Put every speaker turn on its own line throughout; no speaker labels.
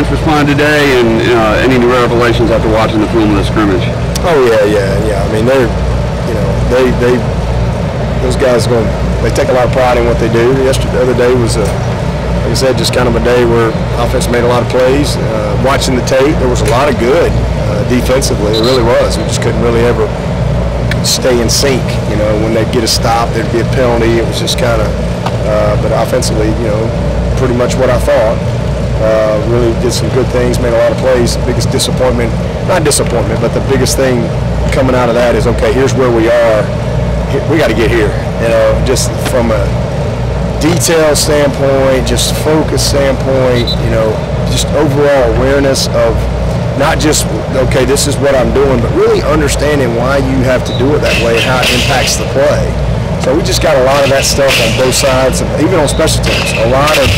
defense responded today, and any new revelations after watching the film of the scrimmage?
Oh yeah. I mean, they're, those guys they take a lot of pride in what they do. The other day was like I said, just kind of a day where offense made a lot of plays. Watching the tape, there was a lot of good defensively. It really was. We just couldn't really ever stay in sync. When they'd get a stop, there'd be a penalty. It was just kind of, but offensively, pretty much what I thought. Really did some good things, made a lot of plays. The biggest disappointment, not disappointment, but the biggest thing coming out of that is, okay, here's where we are. We got to get here. Just from a detail standpoint, just focus standpoint, just overall awareness of not just, okay, this is what I'm doing, but really understanding why you have to do it that way and how it impacts the play. So we just got a lot of that stuff on both sides, even on special teams. A lot of,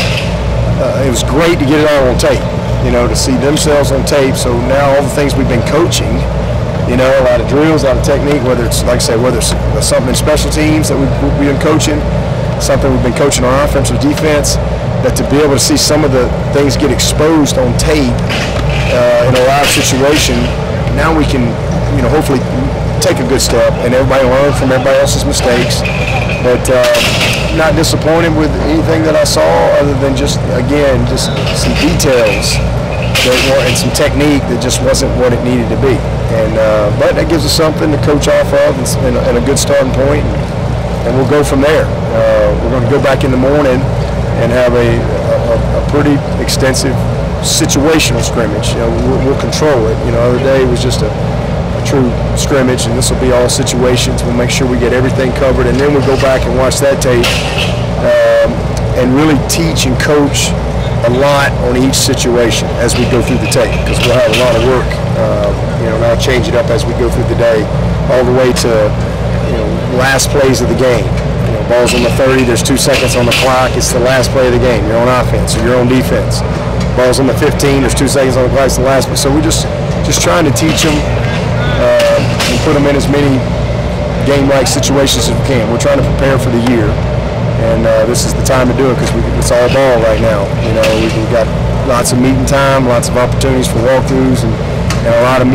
it was great to get it all on tape, to see themselves on tape. So now all the things we've been coaching, a lot of drills, a lot of technique, whether it's, like I say, whether it's something in special teams that we've been coaching, something we've been coaching on offense or defense, that to be able to see some of the things get exposed on tape in a live situation, now we can, hopefully take a good step and everybody learn from everybody else's mistakes. But not disappointed with anything that I saw other than just, again, just some details and some technique that just wasn't what it needed to be. And but that gives us something to coach off of and a good starting point, and we'll go from there. We're going to go back in the morning and have a pretty extensive situational scrimmage. We'll control it. The other day was just a true scrimmage, and this will be all situations. We'll make sure we get everything covered, and then we'll go back and watch that tape and really teach and coach a lot on each situation as we go through the tape, because we'll have a lot of work. And I'll change it up as we go through the day, all the way to last plays of the game. Ball's on the 30, there's 2 seconds on the clock, it's the last play of the game. You're on offense or you're on defense. Ball's on the 15, there's 2 seconds on the clock, it's the last play. So we're just trying to teach them and put them in as many game-like situations as we can. We're trying to prepare for the year, and this is the time to do it because it's all ball right now. We've got lots of meeting time, lots of opportunities for walkthroughs, and a lot of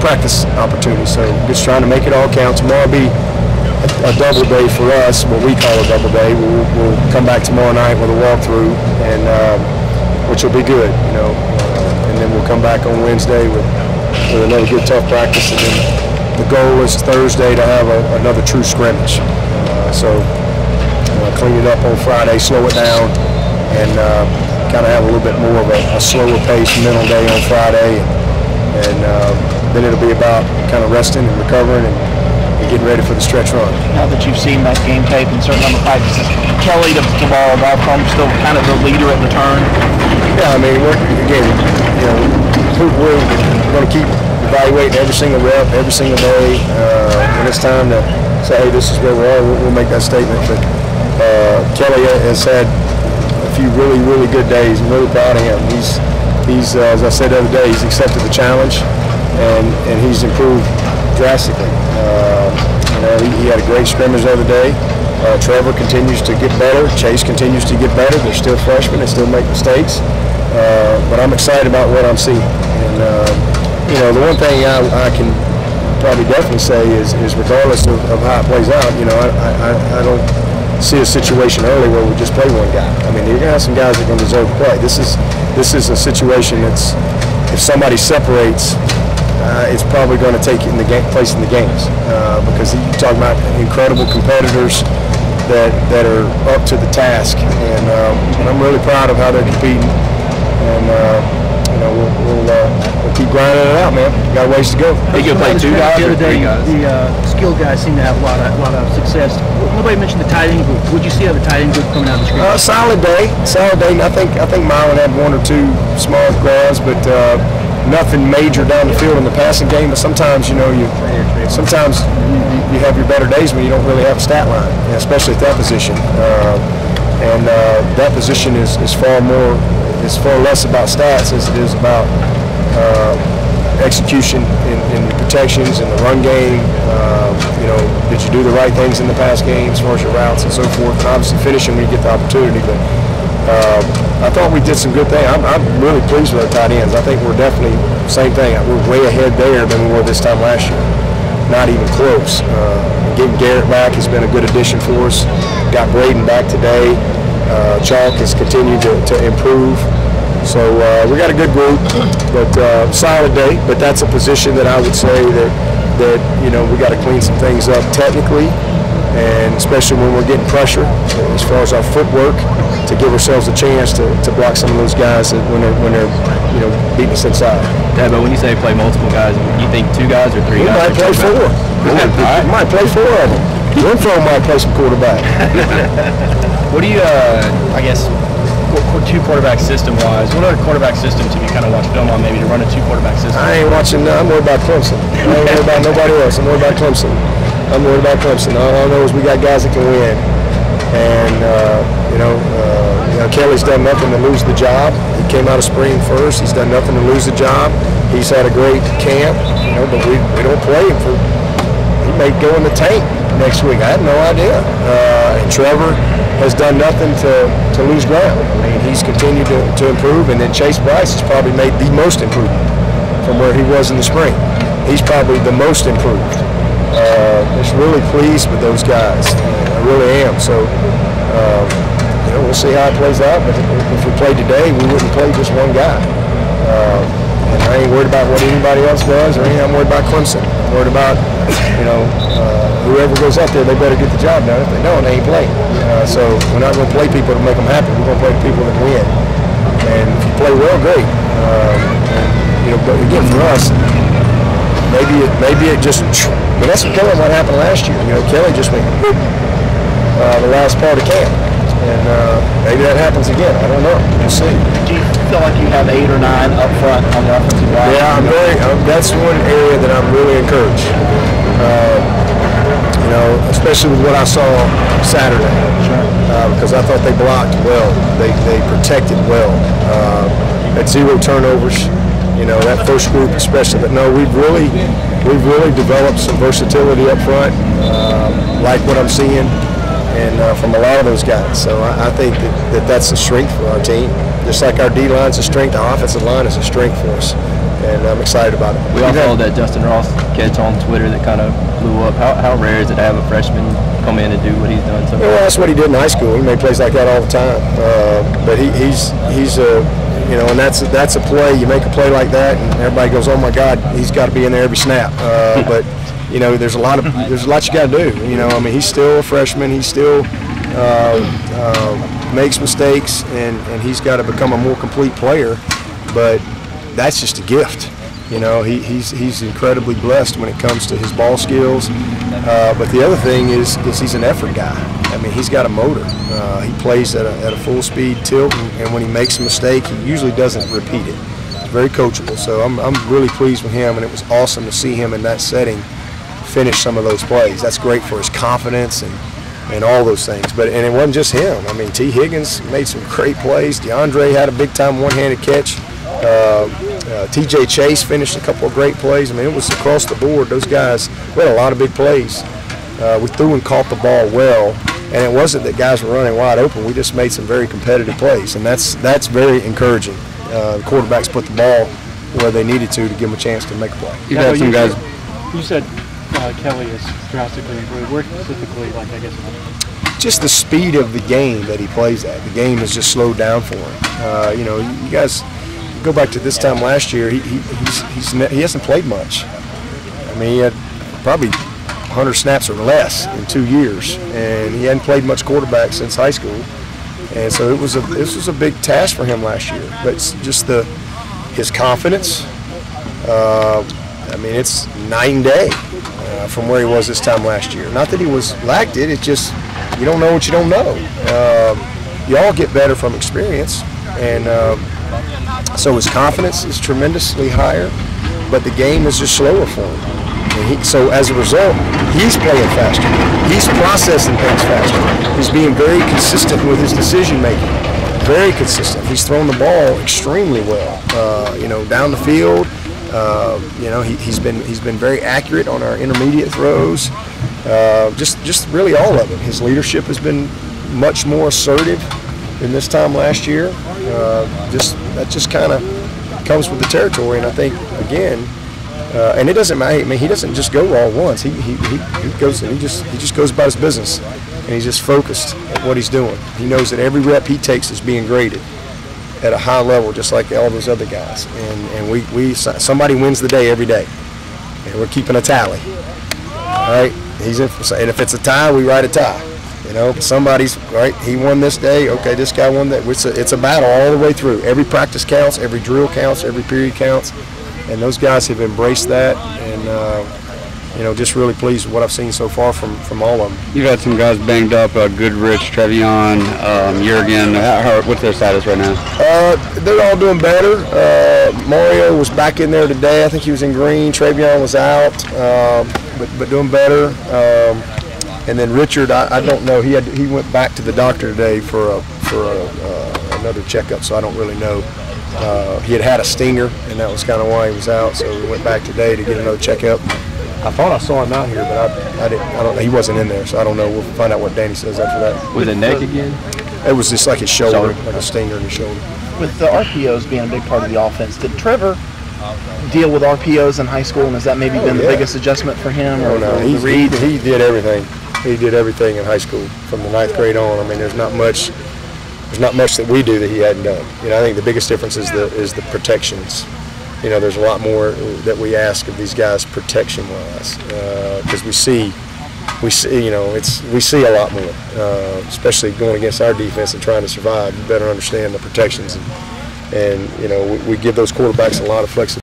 practice opportunities. So just trying to make it all count. Tomorrow will be a double day for us, what we call a double day. We'll come back tomorrow night with a walkthrough, and which will be good, and then we'll come back on Wednesday with another good tough practice, and then the goal is Thursday to have another true scrimmage. So clean it up on Friday, slow it down, and kind of have a little bit more of a slower pace mental day on Friday, and then it'll be about kind of resting and recovering and getting ready for the stretch run.
Now that you've seen that game tape and certain number of practices, Kelly to ball from still kind of the leader at return.
Yeah, I mean, we're going to keep evaluating every single rep, every single day. When it's time to say, hey, this is where we are, we'll make that statement. But Kelly has had a few really, really good days. I'm really proud of him. He's as I said the other day, he's accepted the challenge, and he's improved drastically. He had a great scrimmage the other day. Trevor continues to get better. Chase continues to get better. They're still freshmen. They still make mistakes. But I'm excited about what I'm seeing. And, the one thing I can probably definitely say is regardless of how it plays out, I don't see a situation early where we just play one guy. I mean, you're going to have some guys that are going to deserve to play. This is a situation that's, if somebody separates, it's probably going to take place in the games because you talk about incredible competitors that are up to the task, and I'm really proud of how they're competing, and we'll keep grinding it out, man. Got a ways to go.
They can play 2 guys or 3 guys.
The skilled guys seem to have a lot of success. Nobody mentioned the tight end group. What'd you see of the tight end group coming out of the screen?
Solid day. I think Mylan had 1 or 2 small grabs, but nothing major down the field in the passing game. But sometimes you have your better days when you don't really have a stat line, especially at that position. And that position is far less about stats as it is about execution in the protections, in the run game. Did you do the right things in the pass game as far as your routes and so forth? And obviously finishing when you get the opportunity. But I thought we did some good things. I'm really pleased with our tight ends. I think we're definitely same thing. We're way ahead there than we were this time last year. Not even close. Getting Garrett back has been a good addition for us. Got Braden back today. Chalk has continued to improve. So we got a good group, but solid day. But that's a position that I would say that you know, we got to clean some things up technically, and especially when we're getting pressure as far as our footwork, to give ourselves a chance to block some of those guys when they're you know, beating us inside.
Yeah, but when you say play multiple guys, you think 2 guys or 3
We
guys?
might play 4. We might play 4 of them. Renfro might play some quarterback.
What do you, I guess, 2 quarterback system-wise, what other quarterback systems have you kind of watched film on maybe to run a 2 quarterback system?
I ain't watching. I'm worried about Clemson. I ain't worried about nobody else. I'm worried about Clemson. All I know is we got guys that can win. And, you know, Kelly's done nothing to lose the job. He came out of spring first. He's done nothing to lose the job. He's had a great camp, you know, but we don't play him for, he may go in the tank next week. I have no idea. And Trevor has done nothing to lose ground. I mean, he's continued to improve, and then Chase Bryce has probably made the most improvement from where he was in the spring. He's probably the most improved. Just really pleased with those guys. I really am. So, you know, we'll see how it plays out. But if we played today, we wouldn't play just one guy. And I ain't worried about what anybody else does or anything. I'm worried about Clemson. I'm worried about, you know, whoever goes out there, they better get the job done. If they don't, they ain't playing. So we're not going to play people to make them happy. We're going to play people that win. And if you play well, great. You know, but again, for us, maybe it just. But that's what what happened last year. You know, Kelly just went the last part of camp, and maybe that happens again. I don't know. We'll see.
Do you feel like you have 8 or 9 up front on the offensive line?
Yeah, that's one area that I'm really encouraged. You know, especially with what I saw Saturday, because I thought they blocked well. They protected well. Had 0 turnovers. You know, that first group especially. But no, we've really developed some versatility up front, like what I'm seeing, and from a lot of those guys. So I think that's a strength for our team. Just like our D-line's a strength, our offensive line is a strength for us. And I'm excited about it.
We all followed that Justin Ross catch on Twitter that kind of blew up. How rare is it to have a freshman come in and do what he's done so far?
Well, that's what he did in high school. He made plays like that all the time. But he's you know, and that's a play. You make a play like that, and everybody goes, "Oh my God, he's got to be in there every snap." But you know, there's a lot you got to do. You know, I mean, he's still a freshman. He still makes mistakes, and he's got to become a more complete player. But that's just a gift. You know, he's incredibly blessed when it comes to his ball skills. But the other thing is he's an effort guy. I mean, he's got a motor. He plays at a full speed tilt, and when he makes a mistake, he usually doesn't repeat it. He's very coachable. So I'm really pleased with him, and it was awesome to see him in that setting finish some of those plays. That's great for his confidence and all those things. And it wasn't just him. I mean, T. Higgins made some great plays. DeAndre had a big-time one-handed catch. T.J. Chase finished a couple of great plays. I mean, it was across the board. Those guys, we had a lot of big plays. We threw and caught the ball well, and it wasn't that guys were running wide open. We just made some very competitive plays, and that's very encouraging. The quarterbacks put the ball where they needed to give them a chance to make a play.
You've had some guys.
You said Kelly is drastically improved. Where specifically, like, I guess?
Just the speed of the game that he plays at. The game has just slowed down for him. You know, you guys go back to this time last year. He hasn't played much. I mean, he had probably 100 snaps or less in 2 years, and he hadn't played much quarterback since high school. And so this was a big task for him last year. But it's just his confidence. I mean, it's night and day from where he was this time last year. Not that he lacked it. It's just you don't know what you don't know. You all get better from experience, and so his confidence is tremendously higher. But the game is just slower for him. And so as a result, he's playing faster. He's processing things faster. He's being very consistent with his decision making. Very consistent. He's thrown the ball extremely well. You know, down the field. You know, he's been very accurate on our intermediate throws. Just really all of it. His leadership has been much more assertive. in this time last year. That just kind of comes with the territory, and I think again, and it doesn't matter. I mean, he doesn't just go all once. He goes and he just goes about his business, and he's just focused at what he's doing. He knows that every rep he takes is being graded at a high level, just like all those other guys. And somebody wins the day every day, and we're keeping a tally. All right, and if it's a tie, we write a tie. You know, somebody's right. He won this day. Okay, this guy won that. It's a battle all the way through. Every practice counts. Every drill counts. Every period counts. And those guys have embraced that. And you know, just really pleased with what I've seen so far from all of them.
You've had some guys banged up. Goodrich, Trevion, Jurgen. What's their status right now?
They're all doing better. Mario was back in there today. I think he was in green. Trevion was out, but doing better. And then Richard, I don't know. He went back to the doctor today for another checkup, so I don't really know. He had a stinger, and that was kind of why he was out. So we went back today to get another checkup. I thought I saw him out here, but I don't. He wasn't in there, so I don't know. We'll find out what Danny says after that.
Was it neck again?
It was just like his shoulder, like a stinger in his shoulder.
With the RPOs being a big part of the offense, did Trevor deal with RPOs in high school, and has that maybe been the biggest adjustment for him? Or
no, he did everything. He did everything in high school from the 9th grade on. I mean, there's not much that we do that he hadn't done. You know, I think the biggest difference is the protections. You know, there's a lot more that we ask of these guys protection-wise, because we see a lot more, especially going against our defense and trying to survive. You better understand the protections, and you know, we give those quarterbacks a lot of flexibility.